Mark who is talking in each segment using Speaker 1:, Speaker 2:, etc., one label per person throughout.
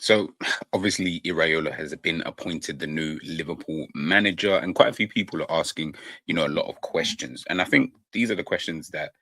Speaker 1: So obviously Iraola has been appointed the new Liverpool manager, and quite a few people are asking, a lot of questions. And I think these are the questions that,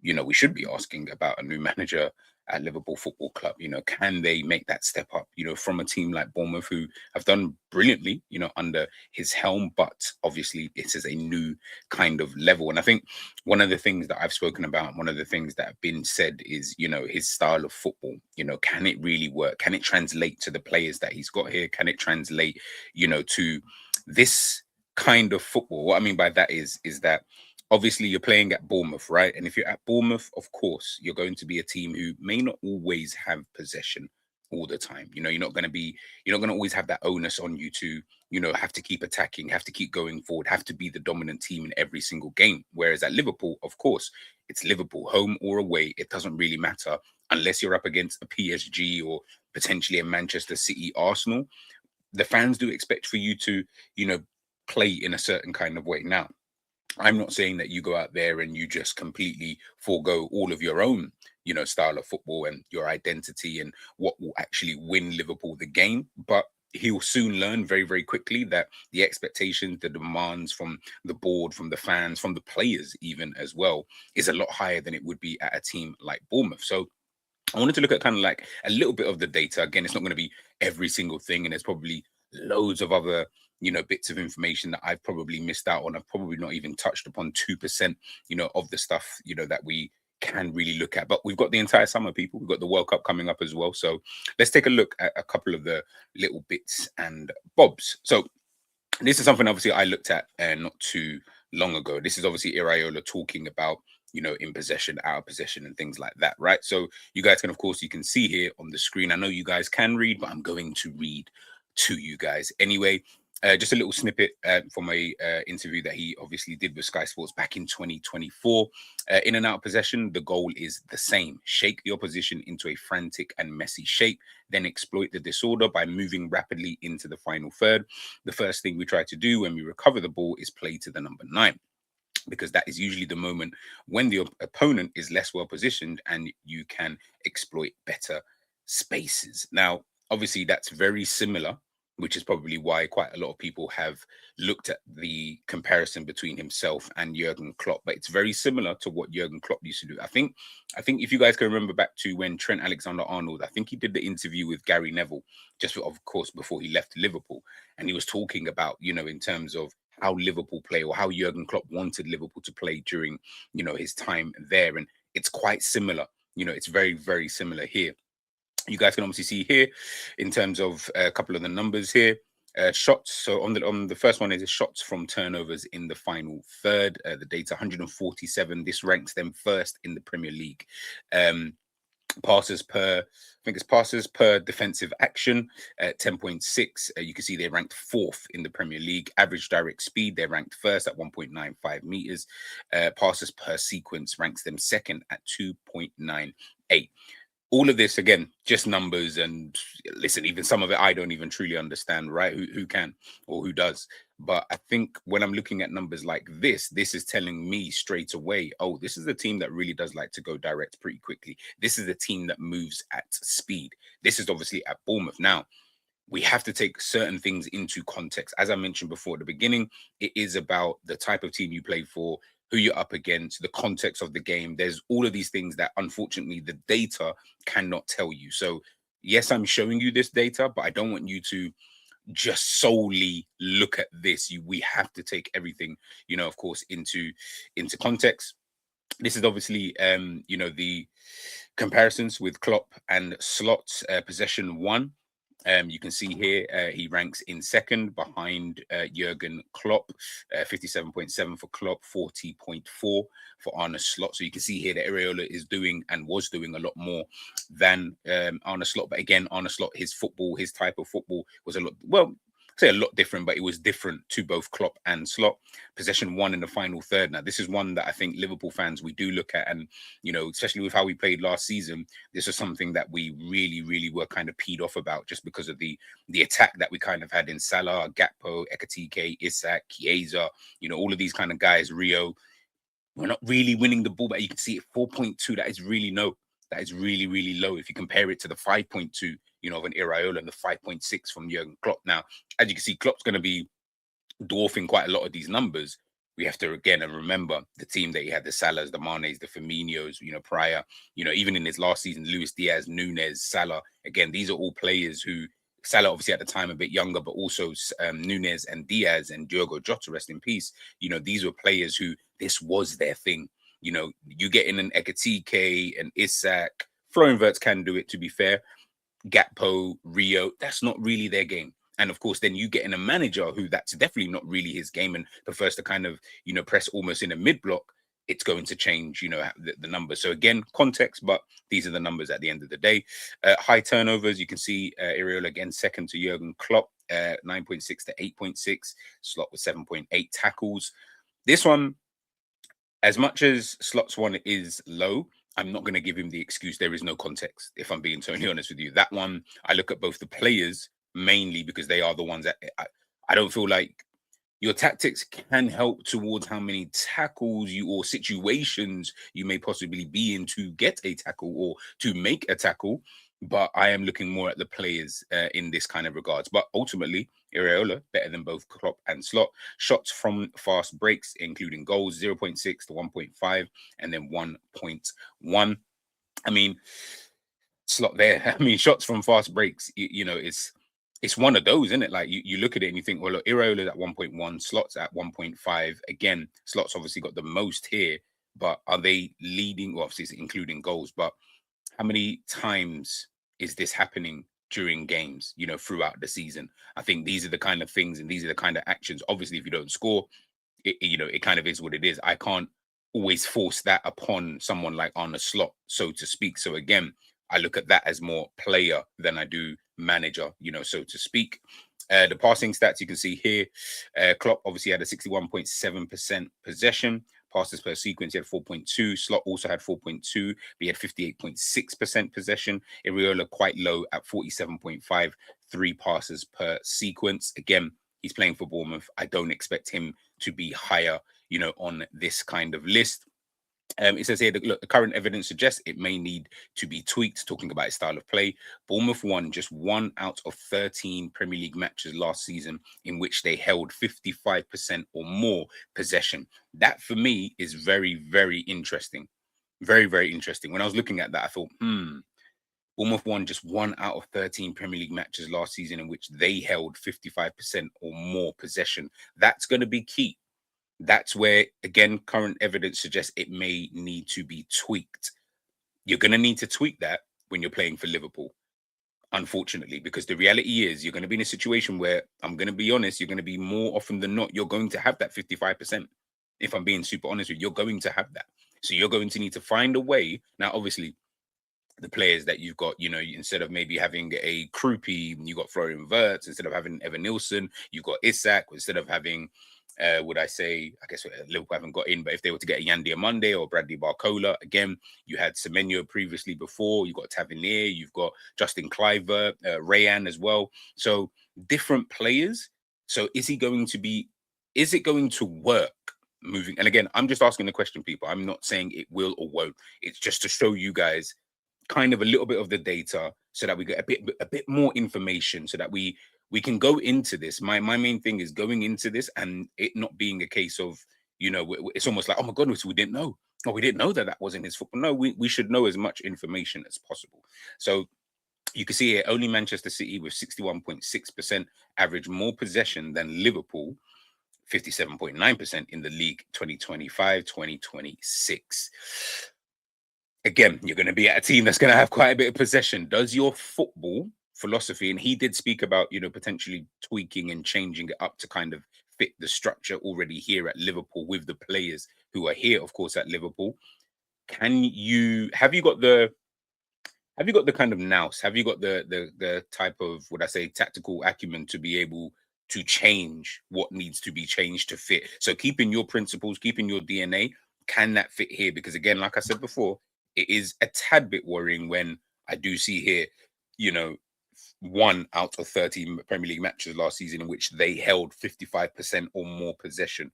Speaker 1: we should be asking about a new manager at Liverpool Football Club. Can they make that step up, from a team like Bournemouth who have done brilliantly, under his helm, but obviously it is a new kind of level. And I think one of the things that I've spoken about, one of the things that have been said is, his style of football, can it really work? Can it translate to the players that he's got here? Can it translate, to this kind of football? What I mean by that is that obviously you're playing at Bournemouth, right? And if you're at Bournemouth, of course, you're going to be a team who may not always have possession all the time. You're not going to always have that onus on you to, have to keep attacking, have to keep going forward, have to be the dominant team in every single game. Whereas at Liverpool, of course, it's Liverpool, home or away. It doesn't really matter unless you're up against a PSG or potentially a Manchester City, Arsenal. The fans do expect for you to, play in a certain kind of way. Now, I'm not saying that you go out there and you just completely forego all of your own, style of football and your identity and what will actually win Liverpool the game. But he'll soon learn very, very quickly that the expectations, the demands from the board, from the fans, from the players, even as well, is a lot higher than it would be at a team like Bournemouth. So I wanted to look at kind of like a little bit of the data. Again, it's not going to be every single thing, and there's probably loads of other bits of information that I've probably missed out on. I've probably not even touched upon 2%, of the stuff, that we can really look at. But we've got the entire summer, people. We've got the World Cup coming up as well. So let's take a look at a couple of the little bits and bobs. So this is something obviously I looked at not too long ago. This is obviously Iraola talking about, in possession, out of possession, and things like that, right? So you guys can, of course, you can see here on the screen. I know you guys can read, but I'm going to read to you guys anyway. Just a little snippet from a interview that he obviously did with Sky Sports back in 2024. In and out of possession, the goal is the same. Shake the opposition into a frantic and messy shape, then exploit the disorder by moving rapidly into the final third. The first thing we try to do when we recover the ball is play to the number 9, because that is usually the moment when the opponent is less well positioned and you can exploit better spaces. Now, obviously, that's very similar, which is probably why quite a lot of people have looked at the comparison between himself and Jurgen Klopp. But it's very similar to what Jurgen Klopp used to do. I think if you guys can remember back to when Trent Alexander-Arnold, I think he did the interview with Gary Neville, just of course before he left Liverpool, and he was talking about, in terms of how Liverpool play, or how Jurgen Klopp wanted Liverpool to play during, his time there. And it's quite similar. It's very, very similar here. You guys can obviously see here in terms of a couple of the numbers here. Shots. So on the first one is shots from turnovers in the final third. The data 147. This ranks them first in the Premier League. Passes per, I think it's passes per defensive action, 10.6. You can see they're ranked 4th in the Premier League. Average direct speed, they're ranked first at 1.95 meters. Passes per sequence ranks them second at 2.98. All of this, again, just numbers. And listen, even some of it I don't even truly understand, right? Who can or who does? But I think when I'm looking at numbers like this is telling me straight away, oh, this is a team that really does like to go direct pretty quickly. This is a team that moves at speed. This is obviously at Bournemouth. Now, we have to take certain things into context. As I mentioned before at the beginning, it is about the type of team you play for, who you're up against, the context of the game. There's all of these things that unfortunately the data cannot tell you. So yes, I'm showing you this data, but I don't want you to just solely look at this. We have to take everything, of course, into context. This is obviously, the comparisons with Klopp and Slot, possession 1. You can see here he ranks in second behind Jurgen Klopp, 57.7 for Klopp, 40.4 for Arne Slot. So you can see here that Iraola is doing and was doing a lot more than Arne Slot. But again, Arne Slot, his football, his type of football was a lot, well, say a lot different, but it was different to both Klopp and Slot. Possession 1 in the final third. Now, this is one that I think Liverpool fans, we do look at, and, especially with how we played last season, this was something that we really, really were kind of peed off about, just because of the attack that we kind of had in Salah, Gakpo, Ekatike, Isak, Chiesa, all of these kind of guys, Rio. We're not really winning the ball, but you can see it 4.2. That is really low. That is really, really low. If you compare it to the 5.2, of an Iraola and the 5.6 from Jurgen Klopp. Now, as you can see, Klopp's going to be dwarfing quite a lot of these numbers. We have to again and remember the team that he had: the Salahs, the Manes, the Firminos, prior, even in his last season, Luis Diaz, Nunes, Salah. Again, these are all players who Salah obviously at the time a bit younger, but also Nunes and Diaz and Diogo Jota, rest in peace. These were players who this was their thing. You get in an Ekatike, an Isak, Florian Wirtz can do it, to be fair. Gakpo, Rio, that's not really their game. And of course, then you get in a manager who that's definitely not really his game and prefers to kind of, press almost in a mid block. It's going to change, the numbers. So again, context, but these are the numbers at the end of the day. High turnovers, you can see Iraola again, second to Jurgen Klopp, 9.6 to 8.6. Slot with 7.8 tackles. This one, as much as Slot's one is low, I'm not going to give him the excuse there is no context, if I'm being totally honest with you. That one, I look at both the players mainly because they are the ones that I don't feel like your tactics can help towards how many tackles or situations you may possibly be in to get a tackle or to make a tackle. But I am looking more at the players in this kind of regards. But ultimately, Iraola better than both Klopp and Slot. Shots from fast breaks, including goals, 0.6 to 1.5, and then 1.1. I mean, Slot there. I mean, shots from fast breaks, it's one of those, isn't it? Like you look at it and you think, well, look, Iraola's at 1.1, Slot's at 1.5. Again, Slot's obviously got the most here, but are they leading? Well, obviously, it's including goals, but how many times is this happening during games, throughout the season? I think these are the kind of things and these are the kind of actions. Obviously, if you don't score, it kind of is what it is. I can't always force that upon someone like Arne Slot, so to speak. So again, I look at that as more player than I do manager, so to speak. The passing stats you can see here, Klopp obviously had a 61.7% possession. Passes per sequence, he had 4.2. Slot also had 4.2, but he had 58.6% possession. Iraola quite low at 47.5, 3 passes per sequence. Again, he's playing for Bournemouth. I don't expect him to be higher, on this kind of list. It says here that, look, the current evidence suggests it may need to be tweaked, talking about his style of play. Bournemouth won just 1 out of 13 Premier League matches last season in which they held 55% or more possession. That, for me, is very, very interesting. Very, very interesting. When I was looking at that, I thought, Bournemouth won just 1 out of 13 Premier League matches last season in which they held 55% or more possession. That's going to be key. That's where, again, current evidence suggests it may need to be tweaked. You're going to need to tweak that when you're playing for Liverpool, unfortunately, because the reality is you're going to be in a situation where, I'm going to be honest, you're going to be more often than not, you're going to have that 55%. If I'm being super honest with you, you're going to have that. So you're going to need to find a way. Now, obviously, the players that you've got, instead of maybe having a Krupi, you got Florian Wirtz. Instead of having Evan Nilsson, you've got Isak. Instead of having would I say, I guess Liverpool haven't got in, but if they were to get a Yandy Monday or Bradley Barcola, again, you had Semenyo previously before, you've got Tavernier, you've got Justin Cliver, Rayan as well. So different players. So is it going to work moving? And again, I'm just asking the question, people. I'm not saying it will or won't. It's just to show you guys kind of a little bit of the data so that we get a bit more information so that we can go into this. My main thing is going into this and it not being a case of, it's almost like, oh my goodness, we didn't know. Oh, we didn't know that wasn't his football. No, we should know as much information as possible. So you can see here, only Manchester City with 61.6% average more possession than Liverpool, 57.9% in the league 2025-2026. Again, you're going to be at a team that's going to have quite a bit of possession. Does your football philosophy, and he did speak about, potentially tweaking and changing it up to kind of fit the structure already here at Liverpool with the players who are here, of course, at Liverpool. Have you got the kind of nous? Have you got the type of, would I say, tactical acumen to be able to change what needs to be changed to fit? So keeping your principles, keeping your DNA, can that fit here? Because again, like I said before, it is a tad bit worrying when I do see here, 1 out of 13 Premier League matches last season in which they held 55% or more possession.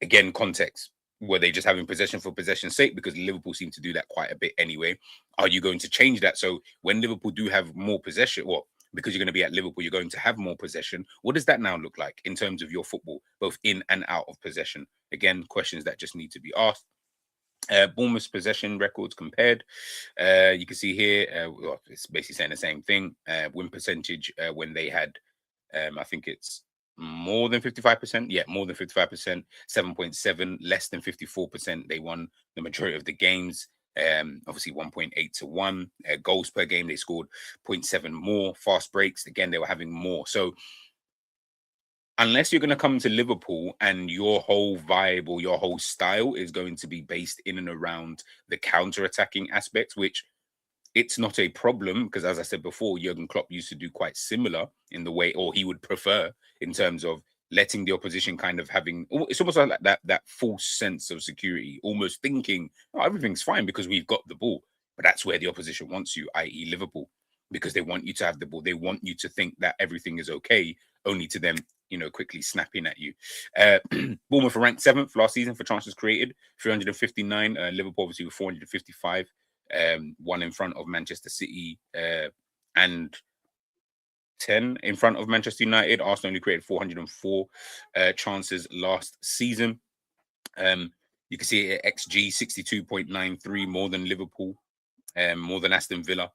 Speaker 1: Again, context. Were they just having possession for possession's sake? Because Liverpool seem to do that quite a bit anyway. Are you going to change that? So when Liverpool do have more possession, well, because you're going to be at Liverpool, you're going to have more possession. What does that now look like in terms of your football, both in and out of possession? Again, questions that just need to be asked. Bournemouth's possession records compared. You can see here, well, it's basically saying the same thing. Win percentage when they had, I think it's more than 55%. Yeah, more than 55%. 7.7, less than 54%. They won the majority of the games. Obviously 1.8 to 1. Goals per game, they scored 0.7 more. Fast breaks, again, they were having more. So unless you're going to come to Liverpool and your whole vibe or your whole style is going to be based in and around the counter-attacking aspect, which it's not a problem because, as I said before, Jurgen Klopp used to do quite similar in the way, or he would prefer in terms of letting the opposition kind of having, it's almost like that false sense of security, almost thinking, oh, everything's fine because we've got the ball. But that's where the opposition wants you, i.e. Liverpool, because they want you to have the ball. They want you to think that everything is okay, only to them, quickly snapping at you. Bournemouth were ranked 7th last season for chances created, 359. Liverpool obviously with 455. One in front of Manchester City and 10 in front of Manchester United. Arsenal only created 404 chances last season. You can see it, XG 62.93, more than Liverpool, more than Aston Villa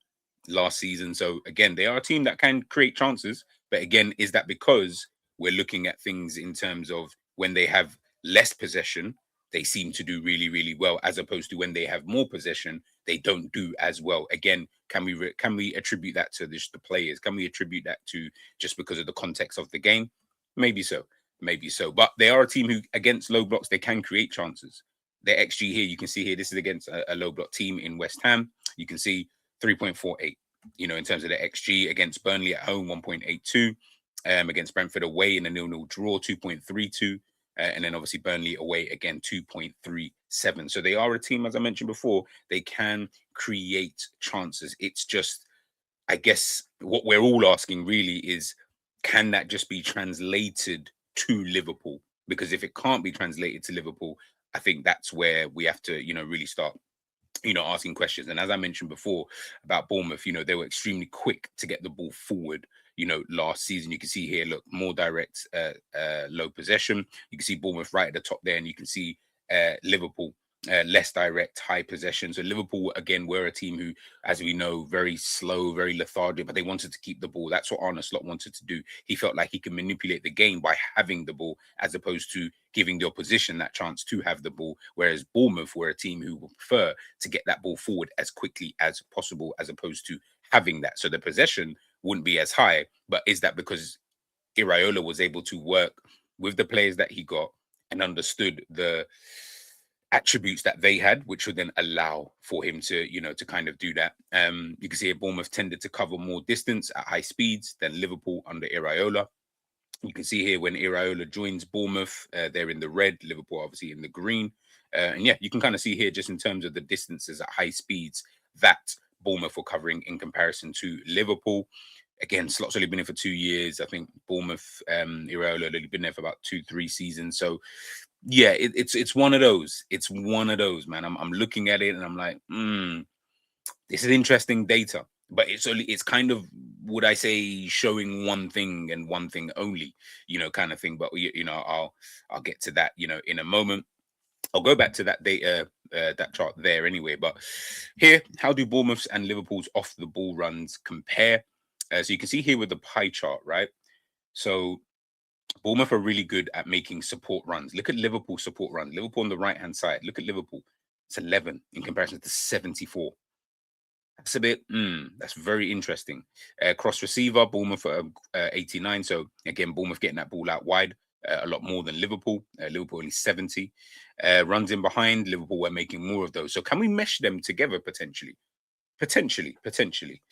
Speaker 1: last season. So again, they are a team that can create chances. But again, is that because we're looking at things in terms of when they have less possession, they seem to do really, really well, as opposed to when they have more possession, they don't do as well. Again, can we attribute that to the players? Can we attribute that to just because of the context of the game? Maybe so, maybe so. But they are a team who, against low blocks, they can create chances. Their XG here, you can see here, this is against a low block team in West Ham. You can see 3.48, in terms of the XG. Against Burnley at home, 1.82. Against Brentford away in a 0-0 draw, 2.32. And then obviously Burnley away again, 2.37. So they are a team, as I mentioned before, they can create chances. It's just, I guess, what we're all asking really is, can that just be translated to Liverpool? Because if it can't be translated to Liverpool, I think that's where we have to, really start asking questions. And as I mentioned before about Bournemouth, they were extremely quick to get the ball forward. Last season, you can see here, look, more direct, low possession. You can see Bournemouth right at the top there, and you can see Liverpool, less direct, high possession. So Liverpool, again, were a team who, as we know, very slow, very lethargic, but they wanted to keep the ball. That's what Arne Slot wanted to do. He felt like he could manipulate the game by having the ball, as opposed to giving the opposition that chance to have the ball. Whereas Bournemouth were a team who would prefer to get that ball forward as quickly as possible, as opposed to having that. So the possession wouldn't be as high. But is that because Iraola was able to work with the players that he got and understood the attributes that they had, which would then allow for him to, to kind of do that. You can see here, Bournemouth tended to cover more distance at high speeds than Liverpool under Iraola. You can see here when Iraola joins Bournemouth, they're in the red, Liverpool obviously in the green. And yeah, you can kind of see here just in terms of the distances at high speeds that Bournemouth were covering in comparison to Liverpool. Again, Slot's only been here for 2 years. I think Bournemouth, Iraola had only been there for about 2-3 seasons. So yeah, it's one of those. It's one of those, man. I'm looking at it and I'm like, this is interesting data, but it's kind of, would I say, showing one thing and one thing only, kind of thing. But I'll get to that, in a moment. I'll go back to that data, that chart there anyway. But here, how do Bournemouth's and Liverpool's off the ball runs compare? So you can see here with the pie chart, right? So Bournemouth are really good at making support runs. Look at Liverpool support runs. Liverpool on the right-hand side. Look at Liverpool. It's 11 in comparison to 74. That's a bit, that's very interesting. Cross receiver, Bournemouth 89. So again, Bournemouth getting that ball out wide a lot more than Liverpool. Liverpool only 70. Runs in behind, Liverpool were making more of those. So can we mesh them together potentially? Potentially.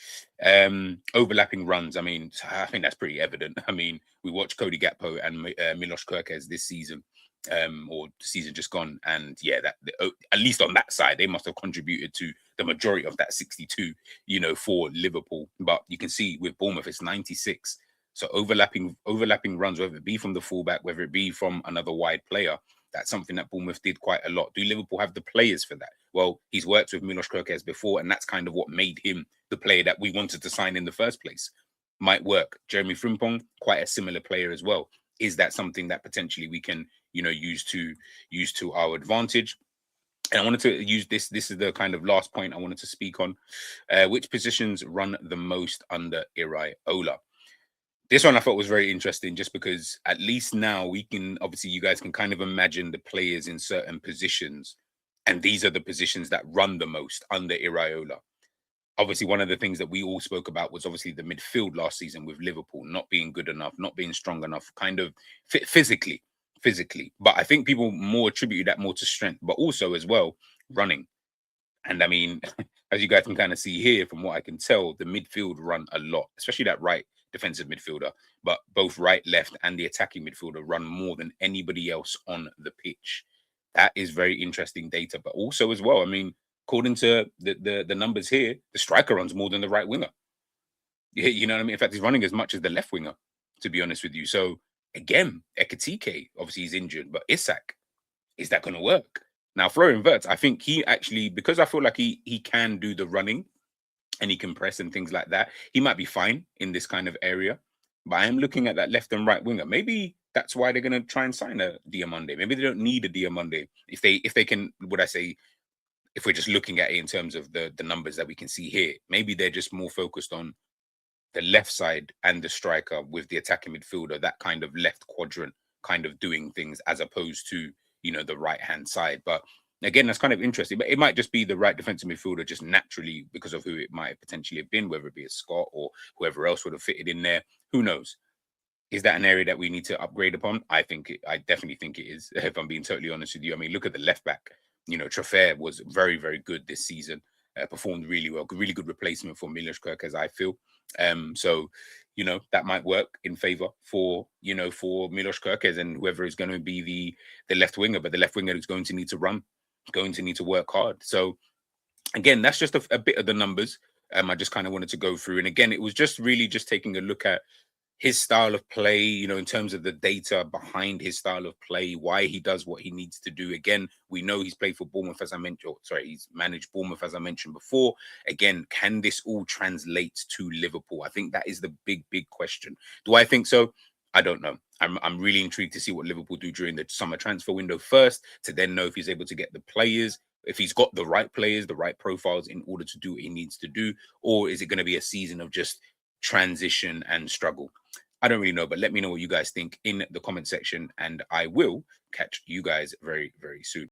Speaker 1: Overlapping runs. I mean, I think that's pretty evident. I mean, we watched Cody Gakpo and Milos Kerkez this season, or the season just gone, and yeah, that at least on that side, they must have contributed to the majority of that 62, for Liverpool. But you can see with Bournemouth, it's 96. So overlapping runs, whether it be from the fullback, whether it be from another wide player, That's something that Bournemouth did quite a lot. Do Liverpool have the players for that? Well, he's worked with Milos Kerkez before, and that's kind of what made him the player that we wanted to sign in the first place. Might work. Jeremy Frimpong, quite a similar player as well. Is that something that potentially we can, use to our advantage? And I wanted to use this. This is the kind of last point I wanted to speak on. Which positions run the most under Iraola? This one I thought was very interesting, just because at least now we can, obviously, you guys can kind of imagine the players in certain positions, and these are the positions that run the most under Iraola. Obviously, one of the things that we all spoke about was obviously the midfield last season with Liverpool not being good enough, not being strong enough, kind of physically. But I think people more attribute that more to strength, but also as well running. And I mean, as you guys can kind of see here, from what I can tell, the midfield run a lot, especially that right defensive midfielder. But both right, left, and the attacking midfielder run more than anybody else on the pitch. That is very interesting data. But also as well, I mean, according to the numbers here, the striker runs more than the right winger. Yeah, you know what I mean? In fact, he's running as much as the left winger, to be honest with you. So again, Ekatike, obviously he's injured, but Isak, is that going to work? Now, Florian Wirtz, I think he actually, because I feel like he can do the running and he can press and things like that, he might be fine in this kind of area. But I am looking at that left and right winger. Maybe that's why they're going to try and sign a Diamande. Maybe they don't need a Diamande if they can. Would I say, if we're just looking at it in terms of the numbers that we can see here, maybe they're just more focused on the left side and the striker with the attacking midfielder, that kind of left quadrant kind of doing things, as opposed to, the right hand side. But again, that's kind of interesting. But it might just be the right defensive midfielder just naturally because of who it might potentially have been, whether it be a Scott or whoever else would have fitted in there. Who knows? Is that an area that we need to upgrade upon? I definitely think it is, if I'm being totally honest with you. I mean, look at the left back. Trafford was very, very good this season. Performed really well. Really good replacement for Milos Kerkez, I feel. So, that might work in favor for Milos Kerkez and whoever is going to be the left winger. But the left winger is going to need to run, going to need to work hard. So, again, that's just a bit of the numbers. I just kind of wanted to go through. And again, it was just really just taking a look at his style of play, in terms of the data behind his style of play, why he does what he needs to do. Again, we know he's played for Bournemouth, as I mentioned, he's managed Bournemouth, as I mentioned before. Again, can this all translate to Liverpool? I think that is the big, big question. Do I think so? I don't know. I'm really intrigued to see what Liverpool do during the summer transfer window first, to then know if he's able to get the players, if he's got the right players, the right profiles in order to do what he needs to do, or is it going to be a season of just transition and struggle? I don't really know, but let me know what you guys think in the comment section, and I will catch you guys very, very soon.